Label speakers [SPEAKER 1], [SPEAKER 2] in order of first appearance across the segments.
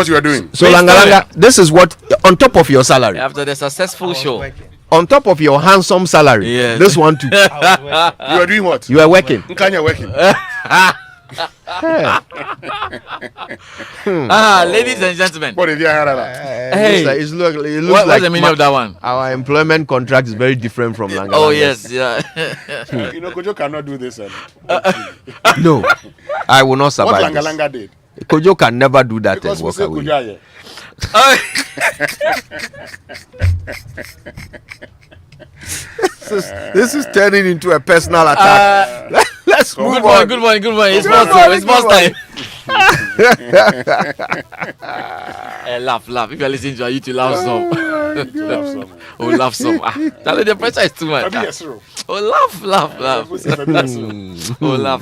[SPEAKER 1] what you are doing.
[SPEAKER 2] So Langa, this is what on top of your salary.
[SPEAKER 3] After the successful show.
[SPEAKER 2] On top of your handsome salary.
[SPEAKER 3] Yes.
[SPEAKER 2] This one too.
[SPEAKER 1] You are doing what?
[SPEAKER 2] You are working.
[SPEAKER 1] Nkanya working.
[SPEAKER 3] Ladies and gentlemen.
[SPEAKER 1] What is
[SPEAKER 3] Hey,
[SPEAKER 2] it looks
[SPEAKER 3] what's
[SPEAKER 2] like
[SPEAKER 3] the meaning of that one?
[SPEAKER 2] Our employment contract is very different from Langa.
[SPEAKER 3] Oh yes, yeah.
[SPEAKER 1] You know, Kojo cannot do this.
[SPEAKER 2] No, I will not survive.
[SPEAKER 1] What
[SPEAKER 2] this.
[SPEAKER 1] Langa did?
[SPEAKER 2] Kojo can never do that
[SPEAKER 1] Because
[SPEAKER 2] and
[SPEAKER 1] we
[SPEAKER 2] walk
[SPEAKER 1] say
[SPEAKER 2] away.
[SPEAKER 1] Kojo here.
[SPEAKER 2] This is turning into a personal attack. Let's move
[SPEAKER 3] Good
[SPEAKER 2] on.
[SPEAKER 3] one, good one, good one. It's
[SPEAKER 2] Good
[SPEAKER 3] boss
[SPEAKER 2] morning,
[SPEAKER 3] time. It's boss
[SPEAKER 2] good
[SPEAKER 3] time. Laugh. If you're listening to her, you to laugh some. Laugh some. The pressure is too much. Oh, laugh.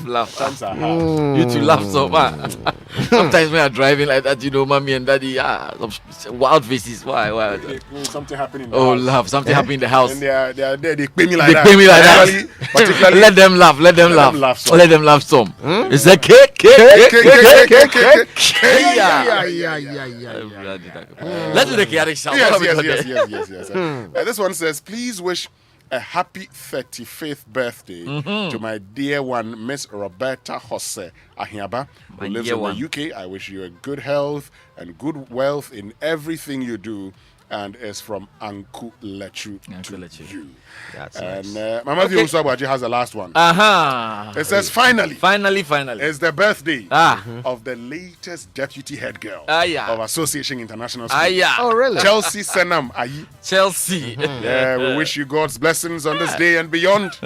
[SPEAKER 3] Laugh.
[SPEAKER 1] Times are hard.
[SPEAKER 3] You to laugh some. Sometimes when you're driving like that, you know, mommy and daddy, wild faces. Why?
[SPEAKER 1] Something happening in the
[SPEAKER 3] Oh,
[SPEAKER 1] house.
[SPEAKER 3] laugh. Something happened in the house.
[SPEAKER 1] And they are there. They pay me like
[SPEAKER 3] They
[SPEAKER 1] that.
[SPEAKER 3] pay me like that.
[SPEAKER 1] Particularly,
[SPEAKER 3] Let them laugh. Let them laugh. Let them laugh some. It's a cake. Let's do the chaotic sound.
[SPEAKER 1] Yes. This one says, please wish a happy 35th birthday to my dear one, Miss Roberta Jose Ahiaba, who lives in the UK. I wish you a good health and good wealth in everything you do. And is from Uncle Lechu to you.
[SPEAKER 2] That's
[SPEAKER 1] and
[SPEAKER 2] nice.
[SPEAKER 1] Mama Viusabaji has the last one.
[SPEAKER 3] It
[SPEAKER 1] says, finally.
[SPEAKER 3] It's
[SPEAKER 1] the birthday of the latest deputy head girl of Association International School.
[SPEAKER 2] Oh, really?
[SPEAKER 1] Chelsea Senam Ayi.
[SPEAKER 3] Chelsea.
[SPEAKER 1] We wish you God's blessings on this day and beyond.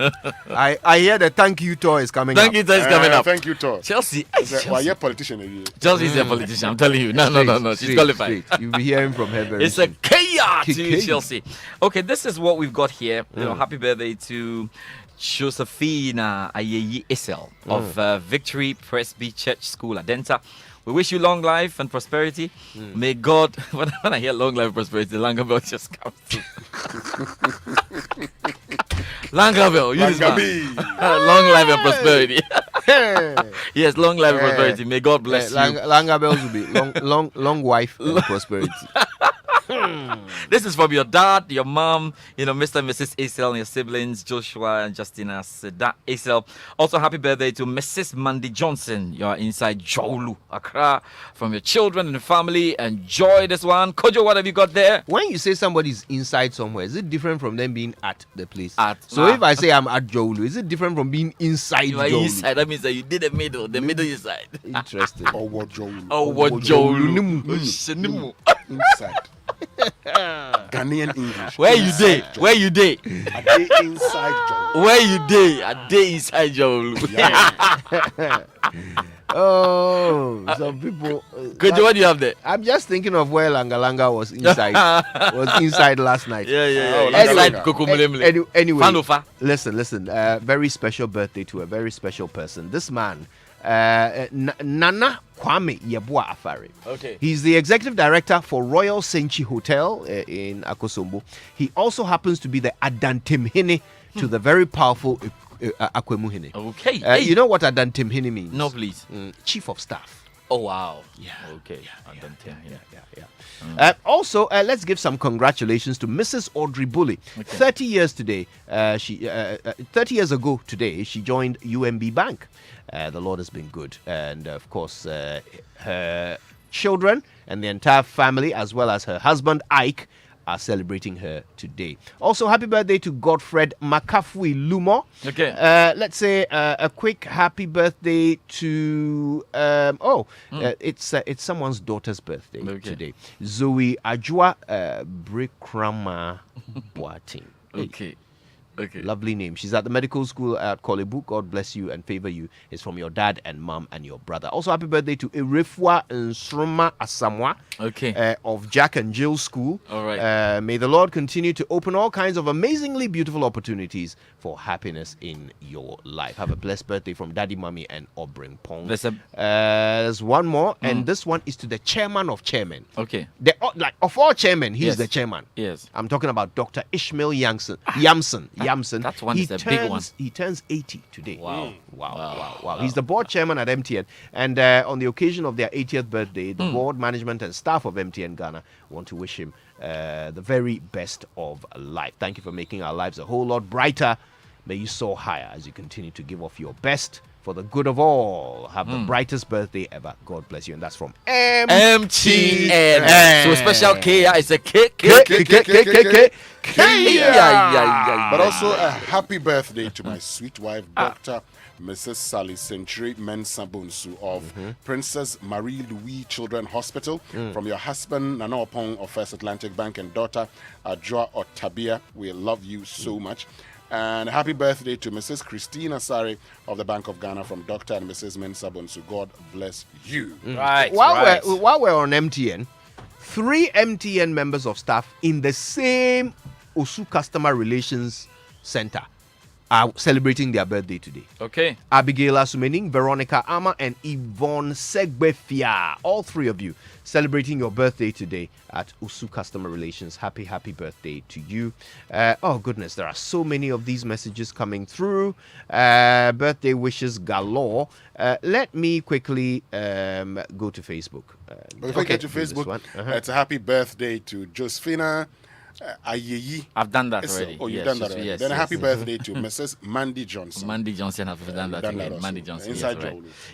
[SPEAKER 2] I hear the thank you tour is coming
[SPEAKER 3] Thank
[SPEAKER 2] up.
[SPEAKER 3] you tour is coming up.
[SPEAKER 1] Thank you, tour.
[SPEAKER 3] Chelsea.
[SPEAKER 1] Why you're a politician?
[SPEAKER 3] Chelsea is a politician. I'm telling you. No. She's qualified.
[SPEAKER 2] You'll be hearing from her very
[SPEAKER 3] It's
[SPEAKER 2] soon.
[SPEAKER 3] a chaos to Chelsea. Okay, this is what we've got here. You know, happy birthday to Josephina Ayeyi Isel of Victory Presby Church School, Adenta. We wish you long life and prosperity. May God, when I hear long life and prosperity, Langabell just comes to. Langabell, use this one. Long life and prosperity. Yes, long life and prosperity. May God bless you.
[SPEAKER 2] Langabells will be long wife and prosperity.
[SPEAKER 3] This is from your dad, your mom, Mr. and Mrs. Isel, and your siblings, Joshua and Justina Seda Isel. Also, happy birthday to Mrs. Mandy Johnson. You are inside Jolu, Accra. From your children and family. Enjoy this one. Kojo, what have you got there?
[SPEAKER 2] When you say somebody's inside somewhere, is it different from them being at the place?
[SPEAKER 3] So
[SPEAKER 2] if I say I'm at Jolu, is it different from being inside
[SPEAKER 3] you are
[SPEAKER 2] Jolu?
[SPEAKER 3] inside. That means that you did the middle inside.
[SPEAKER 2] Interesting.
[SPEAKER 1] Oh, what Jolu?
[SPEAKER 3] Inside.
[SPEAKER 1] Ghanaian English.
[SPEAKER 3] Where you day?
[SPEAKER 1] Jolu.
[SPEAKER 3] Where you day?
[SPEAKER 1] A day inside Jolu.
[SPEAKER 3] Where you day? A day inside Jolu.
[SPEAKER 2] Oh, some people.
[SPEAKER 3] Kojo, what do you have there?
[SPEAKER 2] I'm just thinking of where Langa was inside. Was inside last night.
[SPEAKER 3] Yeah.
[SPEAKER 1] Inside
[SPEAKER 2] Anyway, listen. Very special birthday to a very special person. This man, Nana Kwame Yeboah Afare.
[SPEAKER 3] Okay.
[SPEAKER 2] He's the executive director for Royal Senchi Hotel in Akosombo. He also happens to be the Adantemhene to the very powerful Akwemuhene.
[SPEAKER 3] Okay.
[SPEAKER 2] You know what Adantemhene means?
[SPEAKER 3] No, please.
[SPEAKER 2] Chief of staff.
[SPEAKER 3] Oh, wow.
[SPEAKER 2] Yeah.
[SPEAKER 3] Okay.
[SPEAKER 2] Also, let's give some congratulations to Mrs. Audrey Bully. 30 years today. 30 years ago today, she joined UMB Bank. The Lord has been good. And, of course, her children and the entire family, as well as her husband, Ike, are celebrating her today. Also, happy birthday to Godfred Makafui Lumo.
[SPEAKER 3] Okay.
[SPEAKER 2] Let's say a quick happy birthday to it's someone's daughter's birthday today. Zoe Ajua Brikrama Boating.
[SPEAKER 3] Okay.
[SPEAKER 2] Lovely name. She's at the medical school at Kolebu. God bless you and favor you. It's from your dad and mom and your brother. Also, happy birthday to Irefua Nsroma Asamwa of Jack and Jill School.
[SPEAKER 3] All right.
[SPEAKER 2] May the Lord continue to open all kinds of amazingly beautiful opportunities for happiness in your life. Have a blessed birthday from Daddy, Mommy, and Obring Pong. There's one more, and this one is to the chairman of chairmen.
[SPEAKER 3] Okay.
[SPEAKER 2] Of all chairmen, he's the chairman.
[SPEAKER 3] Yes.
[SPEAKER 2] I'm talking about Dr. Ishmael Yamson. Yamson.
[SPEAKER 3] That one is a big one.
[SPEAKER 2] He turns 80 today.
[SPEAKER 3] Wow.
[SPEAKER 2] He's the board chairman at MTN. And on the occasion of their 80th birthday, the board, management, and staff of MTN Ghana want to wish him the very best of life. Thank you for making our lives a whole lot brighter. May you soar higher as you continue to give off your best for the good of all. Have the brightest birthday ever. God bless you. And that's from MTN.
[SPEAKER 3] So special K is a K.
[SPEAKER 1] But also a happy birthday to my sweet wife, Dr. Mrs. Sally Century Mensah Bonsu of Princess Marie Louise Children's Hospital. From your husband, Nana Opong of First Atlantic Bank, and daughter, Adjoa Otabia. We love you so much. And happy birthday to Mrs. Christina Sari of the Bank of Ghana from Dr. and Mrs. Mensah Bonsu. God bless you.
[SPEAKER 2] While we're on MTN, 3 MTN members of staff in the same Osu Customer Relations Center are celebrating their birthday today.
[SPEAKER 3] Okay.
[SPEAKER 2] Abigail Asumening, Veronica Ama, and Yvonne Segbefia. All 3 of you celebrating your birthday today at Osu Customer Relations. Happy birthday to you. Oh, goodness, there are so many of these messages coming through. Birthday wishes galore. Let me quickly go to Facebook.
[SPEAKER 1] Before we get to Facebook, it's a happy birthday to Josephina Ayeyi.
[SPEAKER 3] I've done that already.
[SPEAKER 1] Oh, you've done that already. Then a happy birthday to Mrs. Mandy Johnson.
[SPEAKER 3] Mandy Johnson, I've done that again. Mandy Johnson.
[SPEAKER 1] Inside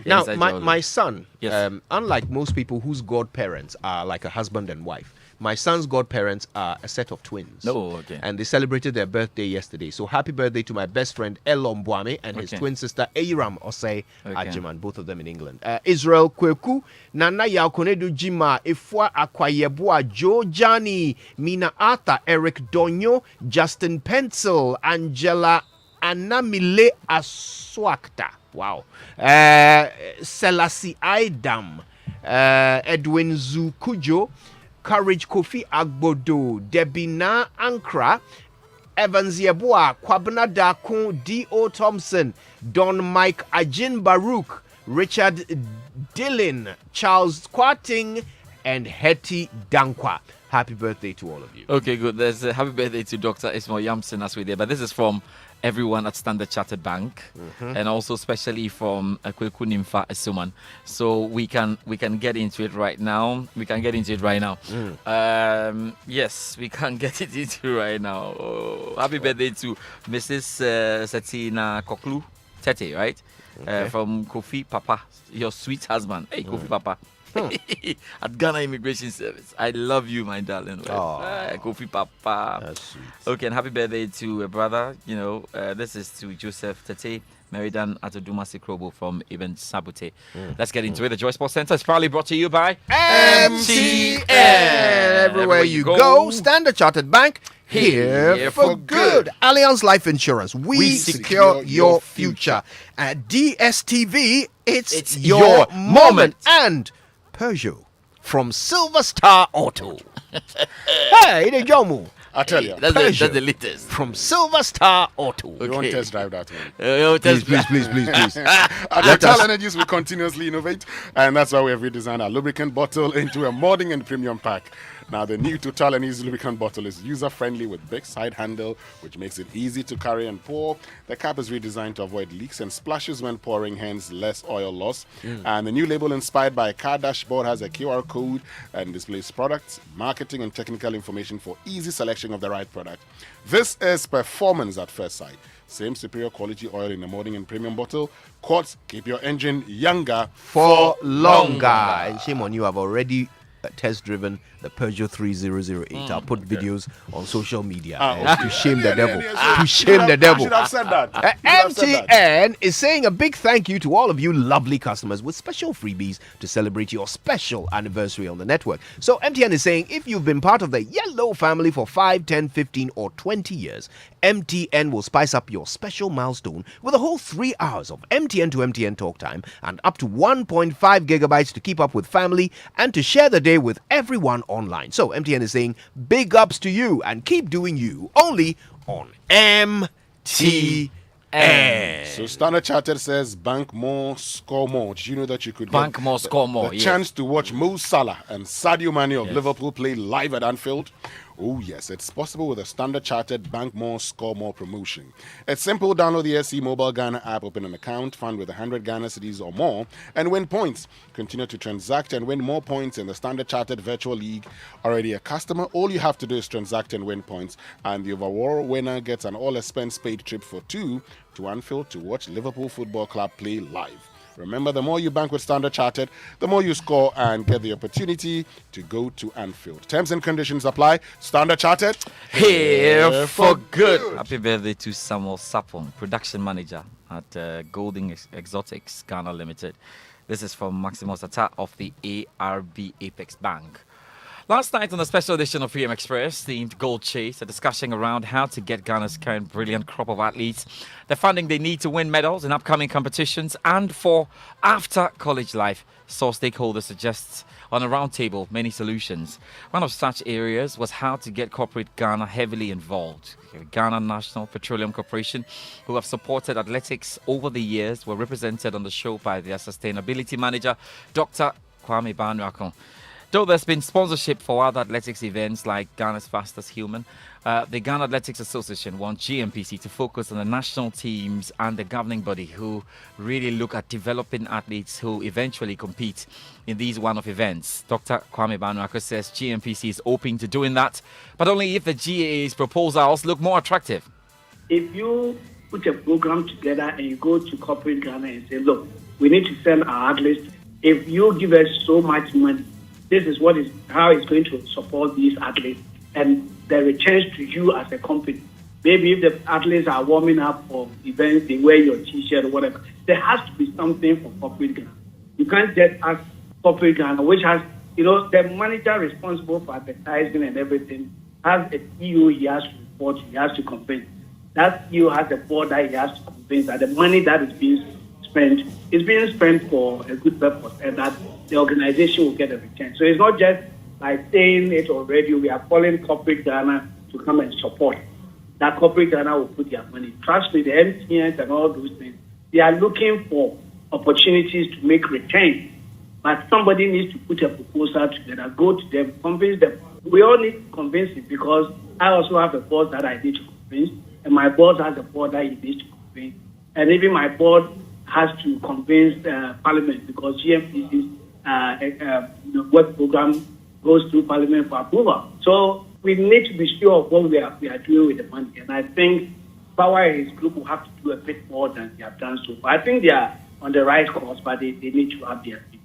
[SPEAKER 3] yes, right.
[SPEAKER 1] Now,
[SPEAKER 2] my son,
[SPEAKER 3] Yes.
[SPEAKER 2] unlike most people whose godparents are like a husband and wife, my son's godparents are a set of twins.
[SPEAKER 3] Oh, okay.
[SPEAKER 2] And they celebrated their birthday yesterday. So happy birthday to my best friend Elom Boame and his twin sister Eiram Osei Ajiman, both of them in England. Israel Kweku, Nana Yakonedu Jima, Ifwa Akwayebua, Joe Jani, Mina Arthur, Eric Donyo, Justin Pencil, Angela Anamile Aswakta. Wow. Selassie Aidam, Edwin Zukujo, Courage Kofi Agbodo, Debina Ankra, Evans Yeboah, Kwabena Dakun, D.O. Thompson, Don Mike Ajin Baruch, Richard Dillon, Charles Quating, and Hetty Dankwa. Happy birthday to all of you.
[SPEAKER 3] Okay, good. There's a happy birthday to Dr. Ismail Yamson as we're there. But this is from everyone at Standard Chartered Bank, and also especially from Kweku Nimfa Esuman. So we can get into it right now. Yes, we can get it into right now. Oh, happy birthday to Mrs. Satina Koklu Tete, right? From Kofi Papa, your sweet husband. Hey, Kofi Papa. At Ghana Immigration Service. I love you, my darling. Kofi Papa.
[SPEAKER 2] That's sweet.
[SPEAKER 3] Okay, and happy birthday to a brother. This is to Joseph Tete Meridan Atoduma Sikrobo from Ibn Sabute. Let's get into it. The Joy Sports Center is proudly brought to you by
[SPEAKER 2] MTN. Everywhere you go, Standard Chartered Bank. Here for good. Allianz Life Insurance. We secure your future. At DSTV, it's your moment. And Peugeot from Silver Star Auto. Hey, the Jomu.
[SPEAKER 1] I tell you.
[SPEAKER 3] That's the latest.
[SPEAKER 2] From Silver Star Auto.
[SPEAKER 1] You won't test drive that one.
[SPEAKER 2] Please.
[SPEAKER 1] At Total Energies, we continuously innovate, and that's why we have redesigned our lubricant bottle into a modern and premium pack. Now, the new Total Energies lubricant bottle is user-friendly with big side handle, which makes it easy to carry and pour. The cap is redesigned to avoid leaks and splashes when pouring, hence less oil loss. And the new label, inspired by a car dashboard, has a QR code and displays products, marketing, and technical information for easy selection of the right product. This is performance at first sight. Same superior quality oil in a modern and premium bottle. Quartz, keep your engine younger
[SPEAKER 2] for longer. And shame on you, I've already test-driven the Peugeot 3008. I'll put videos on social media to shame the devil. To shame the devil.
[SPEAKER 1] You should have said that.
[SPEAKER 2] MTN is saying a big thank you to all of you lovely customers with special freebies to celebrate your special anniversary on the network. So MTN is saying if you've been part of the Yellow family for 5, 10, 15 or 20 years, MTN will spice up your special milestone with a whole 3 hours of MTN to MTN talk time and up to 1.5 gigabytes to keep up with family and to share the day with everyone online. So MTN is saying big ups to you and keep doing you only on MTN.
[SPEAKER 1] So Standard Chartered says bank more, score more. Did you know that you could
[SPEAKER 3] bank more, score more?
[SPEAKER 1] The chance to watch Mo Salah and Sadio Mane of Liverpool play live at Anfield? Oh, yes, it's possible with a Standard Chartered Bank More Score More promotion. It's simple. Download the SC Mobile Ghana app, open an account, fund with 100 Ghana cedis or more, and win points. Continue to transact and win more points in the Standard Chartered Virtual League. Already a customer, all you have to do is transact and win points, and the overall winner gets an all-expense paid trip for two to Anfield to watch Liverpool Football Club play live. Remember, the more you bank with Standard Chartered, the more you score and get the opportunity to go to Anfield. Terms and conditions apply. Standard Chartered,
[SPEAKER 3] here for good. Happy birthday to Samuel Sapon, production manager at Golden Exotics Ghana Limited. This is from Maximus Atta of the ARB Apex Bank. Last night on a special edition of PM Express, themed Gold Chase, a discussion around how to get Ghana's current brilliant crop of athletes the funding they need to win medals in upcoming competitions and for after college life, saw stakeholders suggest on a roundtable many solutions. One of such areas was how to get corporate Ghana heavily involved. Ghana National Petroleum Corporation, who have supported athletics over the years, were represented on the show by their sustainability manager, Dr. Kwame Banuakon. Though there's been sponsorship for other athletics events like Ghana's Fastest Human, the Ghana Athletics Association wants GMPC to focus on the national teams and the governing body who really look at developing athletes who eventually compete in these one-off events. Dr. Kwame Banuako says GMPC is open to doing that, but only if the GAA's proposals look more attractive.
[SPEAKER 4] If you put a program together and you go to corporate Ghana and say, look, we need to send our athletes, if you give us so much money, this is how it's going to support these athletes and the returns to you as a company. Maybe if the athletes are warming up for events, they wear your T-shirt or whatever. There has to be something for corporate Ghana. You can't just ask corporate Ghana, which has, the manager responsible for advertising and everything, has a CEO he has to report, he has to convince. That CEO has a board that he has to convince that the money that is being spent is being spent for a good purpose and that the organization will get a return. So it's not just like saying it already, we are calling corporate Ghana to come and support. That corporate Ghana will put their money. Trust me, the MTNs and all those things, they are looking for opportunities to make return. But somebody needs to put a proposal together, go to them, convince them. We all need to convince it because I also have a board that I need to convince, and my board has a board that he needs to convince. And even my board has to convince Parliament because GMPC's work program goes through Parliament for approval. So we need to be sure of what we are doing with the money. And I think Power and his group will have to do a bit more than they have done so far. I think they are on the right course, but they need to have their thing.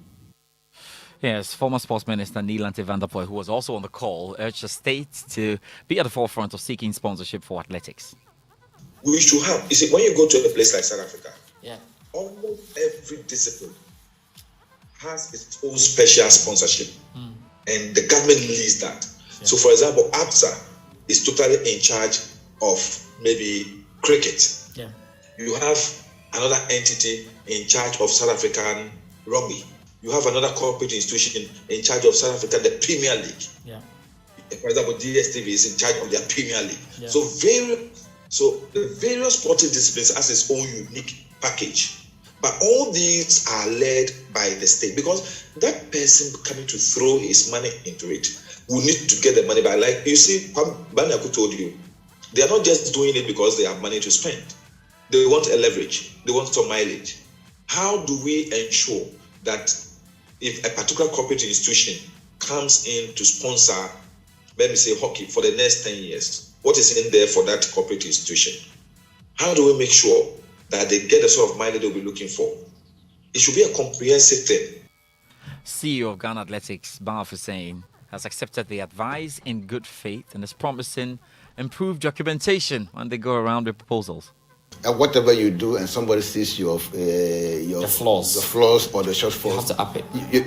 [SPEAKER 3] Yes, former Sports Minister Nielante van der Poel, who was also on the call, urged the state to be at the forefront of seeking sponsorship for athletics.
[SPEAKER 5] We should have, you see, when you go to a place like South Africa, almost every discipline has its own special sponsorship, and the government leads that. Yeah. So, for example, APSA is totally in charge of maybe cricket. Yeah. You have another entity in charge of South African rugby. You have another corporate institution in charge of South Africa, the Premier League. Yeah. For example, DSTV is in charge of their Premier League. Yeah. So the various sporting disciplines has its own unique package. But all these are led by the state because that person coming to throw his money into it will need to get the money by. Like you see, Banaku told you, they are not just doing it because they have money to spend. They want a leverage. They want some mileage. How do we ensure that if a particular corporate institution comes in to sponsor, let me say, hockey for the next 10 years, what is in there for that corporate institution? How do we make sure that they get the sort of mileage they'll be looking for? It should be a comprehensive thing.
[SPEAKER 3] CEO of Ghana Athletics, Baaf Hussein, has accepted the advice in good faith and is promising improved documentation when they go around with proposals.
[SPEAKER 6] Whatever you do and somebody sees your flaws or the shortfalls,
[SPEAKER 7] you have to up it.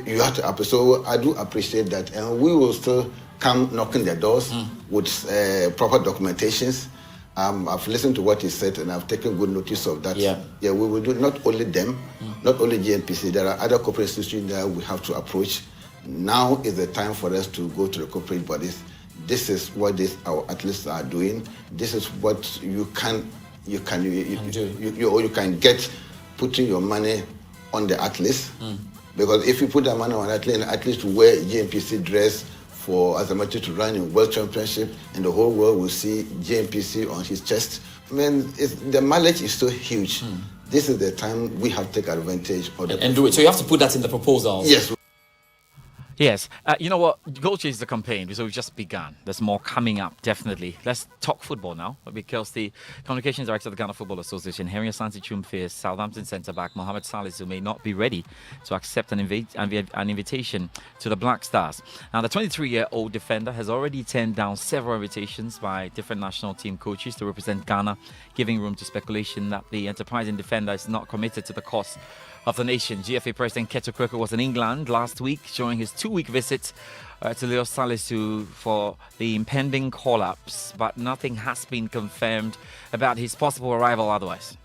[SPEAKER 6] You have to up it. So I do appreciate that, and we will still come knocking their doors with proper documentations. I've listened to what he said and I've taken good notice of that. Yeah, we will do not only them, not only GNPC. There are other corporate institutions that we have to approach. Now is the time for us to go to the corporate bodies. This is what our athletes are doing. This is what you can get putting your money on the athletes. Because if you put that money on athletes and athletes to wear GNPC dress for Azamati to run in World Championship, and the whole world will see JMPC on his chest. I mean, the mileage is so huge. This is the time we have to take advantage of
[SPEAKER 7] and do it. So you have to put that in the proposal.
[SPEAKER 6] Yes.
[SPEAKER 3] Yes. You know what? Goal Chase is the campaign, so we've just begun. There's more coming up, definitely. Let's talk football now, because the Communications Director of the Ghana Football Association, Henry Asante Chumfe, Southampton centre-back Mohamed Salisu may not be ready to accept an invitation to the Black Stars. Now, the 23-year-old defender has already turned down several invitations by different national team coaches to represent Ghana, giving room to speculation that the enterprising defender is not committed to the cause of the nation. GFA President Keto Kweko was in England last week during his 2-week visit to Leo Salisu for the impending call-ups, but nothing has been confirmed about his possible arrival otherwise.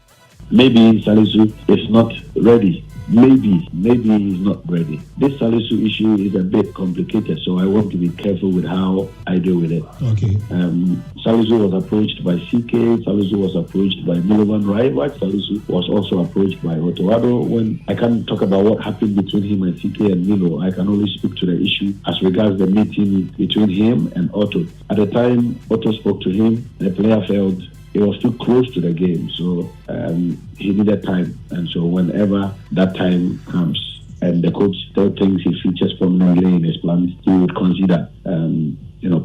[SPEAKER 8] Maybe Salisu is not ready. Maybe he's not ready. This Salisu issue is a bit complicated, so I want to be careful with how I deal with it.
[SPEAKER 9] Okay.
[SPEAKER 8] Salisu was approached by CK. Salisu was approached by Milovan Raivat. Salisu was also approached by Otoado. When I can't talk about what happened between him and CK and Milo, I can only speak to the issue as regards the meeting between him and Otto. At the time Otto spoke to him, the player felt he was too close to the game, so he needed time. And so whenever that time comes and the coach still thinks he features prominently in his plans, he would consider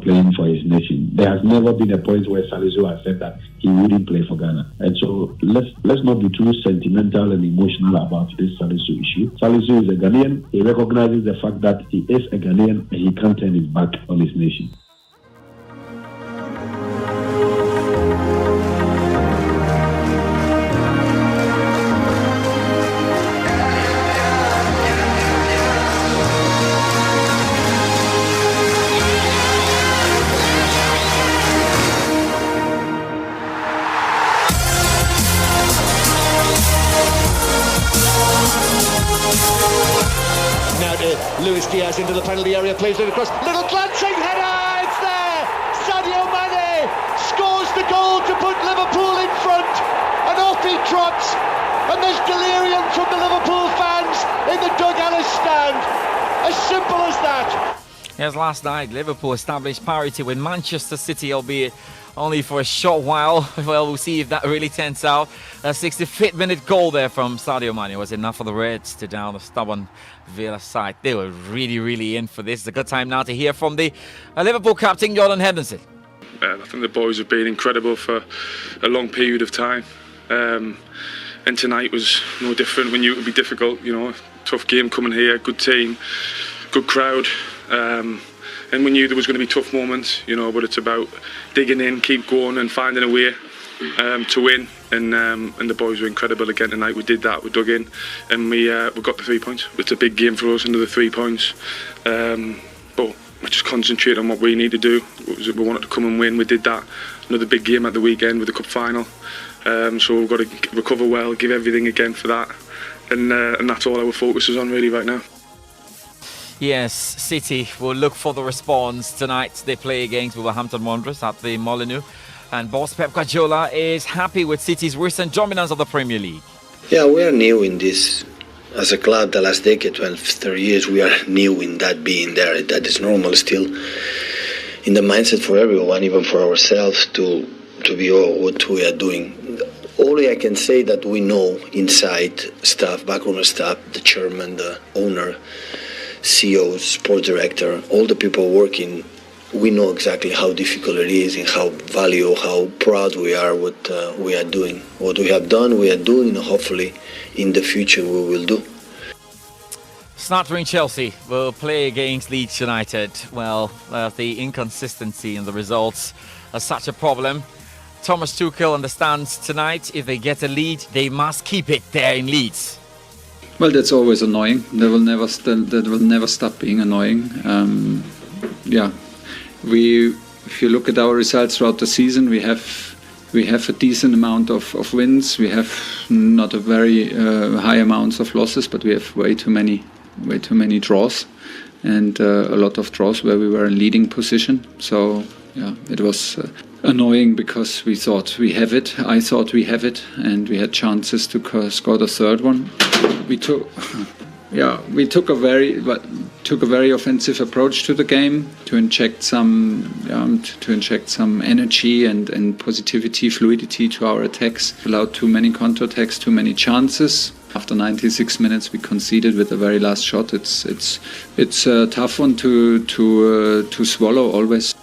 [SPEAKER 8] playing for his nation. There has never been a point where Salisu has said that he wouldn't play for Ghana. And so let's not be too sentimental and emotional about this Salisu issue. Salisu is a Ghanaian. He recognizes the fact that he is a Ghanaian and he can't turn his back on his nation.
[SPEAKER 10] Diaz into the penalty area, plays it across, little glancing header, it's there! Sadio Mane scores the goal to put Liverpool in front, and off he trots, and there's delirium from the Liverpool fans in the Doug Ellis stand. As simple as that.
[SPEAKER 3] Yes, last night Liverpool established parity with Manchester City, albeit only for a short while. Well, we'll see if that really turns out. A 65th minute goal there from Sadio Mane was enough for the Reds to down the stubborn Villa side. They were really, really in for this. It's a good time now to hear from the Liverpool captain, Jordan Henderson.
[SPEAKER 11] I think the boys have been incredible for a long period of time. And tonight was no different. We knew it would be difficult, tough game coming here, good team, good crowd. And we knew there was going to be tough moments, but it's about digging in, keep going and finding a way to win. And the boys were incredible again tonight. We did that, we dug in and we got the 3 points. It's a big game for us, another 3 points. But we just concentrate on what we need to do. We wanted to come and win, we did that. Another big game at the weekend with the cup final. So we've got to recover well, give everything again for that. And that's all our focus is on really right now.
[SPEAKER 3] Yes, City will look for the response tonight. They play against Wolverhampton Wanderers at the Molineux. And boss Pep Guardiola is happy with City's recent dominance of the Premier League.
[SPEAKER 12] Yeah, we are new in this. As a club, the last decade, 12, 30 years, we are new in that being there. That is normal still in the mindset for everyone, even for ourselves, to be what we are doing. Only I can say that we know inside staff, backroom staff, the chairman, the owner, CEO, sport director, all the people working, we know exactly how difficult it is and how proud we are what we are doing. What we have done, we are doing, and hopefully in the future we will do.
[SPEAKER 3] Snattering Chelsea will play against Leeds United. Well, the inconsistency in the results are such a problem. Thomas Tuchel understands tonight if they get a lead, they must keep it there in Leeds.
[SPEAKER 9] Well, that's always annoying. That will never stop being annoying. If you look at our results throughout the season, we have a decent amount of wins. We have not a very high amounts of losses, but we have way too many draws, and a lot of draws where we were in leading position. So yeah, it was annoying because we thought we have it. I thought we have it, and we had chances to score the third one. We took took a very offensive approach to the game to inject some energy and positivity, fluidity to our attacks. Allowed too many counterattacks, too many chances. After 96 minutes, we conceded with the very last shot. It's a tough one to swallow always.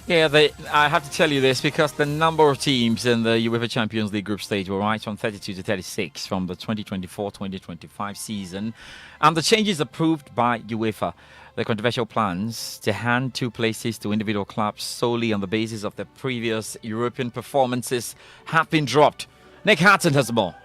[SPEAKER 3] Yeah, I have to tell you this because the number of teams in the UEFA Champions League group stage will rise from 32 to 36 from the 2024-2025 season. And the changes approved by UEFA. The controversial plans to hand 2 places to individual clubs solely on the basis of their previous European performances have been dropped. Nick Hatton has more.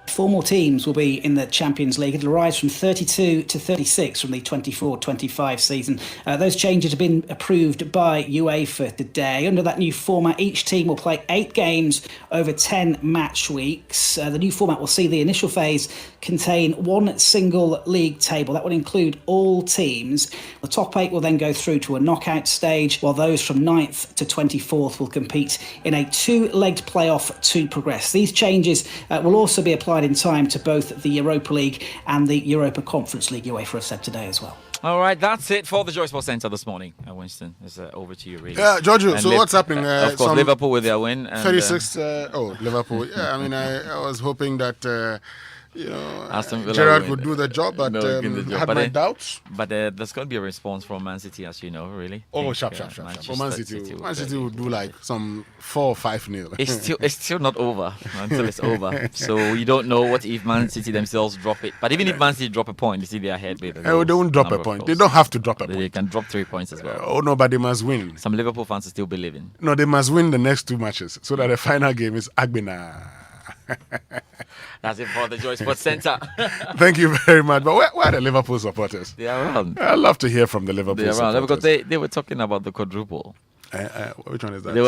[SPEAKER 13] 4 more teams will be in the Champions League. It'll rise from 32 to 36 from the 24-25 season. Those changes have been approved by UEFA today. Under that new format, each team will play 8 games over 10 match weeks. The new format will see the initial phase contain 1 single league table. That will include all teams. The top 8 will then go through to a knockout stage, while those from 9th to 24th will compete in a 2-legged playoff to progress. These changes will also be applied in time to both the Europa League and the Europa Conference League, UEFA have said today as well.
[SPEAKER 3] All right, that's it for the Joy Sports Centre this morning. Winston, it's over to you, really.
[SPEAKER 1] Yeah, Giorgio, so what's happening?
[SPEAKER 3] Of course, Liverpool with their win. And,
[SPEAKER 1] 36, Liverpool. Yeah, I mean, I was hoping that...
[SPEAKER 3] Aston Villa
[SPEAKER 1] Gerrard would do the job, but had my doubts.
[SPEAKER 3] But there's going to be a response from Man City, as you know, really.
[SPEAKER 1] Oh, sharp. Man City will do like some 4 or 5-0.
[SPEAKER 3] It's still not over until it's over. So you don't know what if Man City themselves drop it. But even if Man City drop a point, you see they're ahead with
[SPEAKER 1] they won't drop a point. They don't have to drop a point.
[SPEAKER 3] They can drop 3 points as well.
[SPEAKER 1] Oh no, but they must win.
[SPEAKER 3] Some Liverpool fans are still believing.
[SPEAKER 1] No, they must win the next 2 matches so that the final game is Agbena.
[SPEAKER 3] That's it for the Joy Sports Centre.
[SPEAKER 1] Thank you very much. But where are the Liverpool supporters?
[SPEAKER 3] They are around.
[SPEAKER 1] I'd love to hear from the Liverpool supporters.
[SPEAKER 3] They are around because they were talking about the quadruple.
[SPEAKER 1] Which one is that?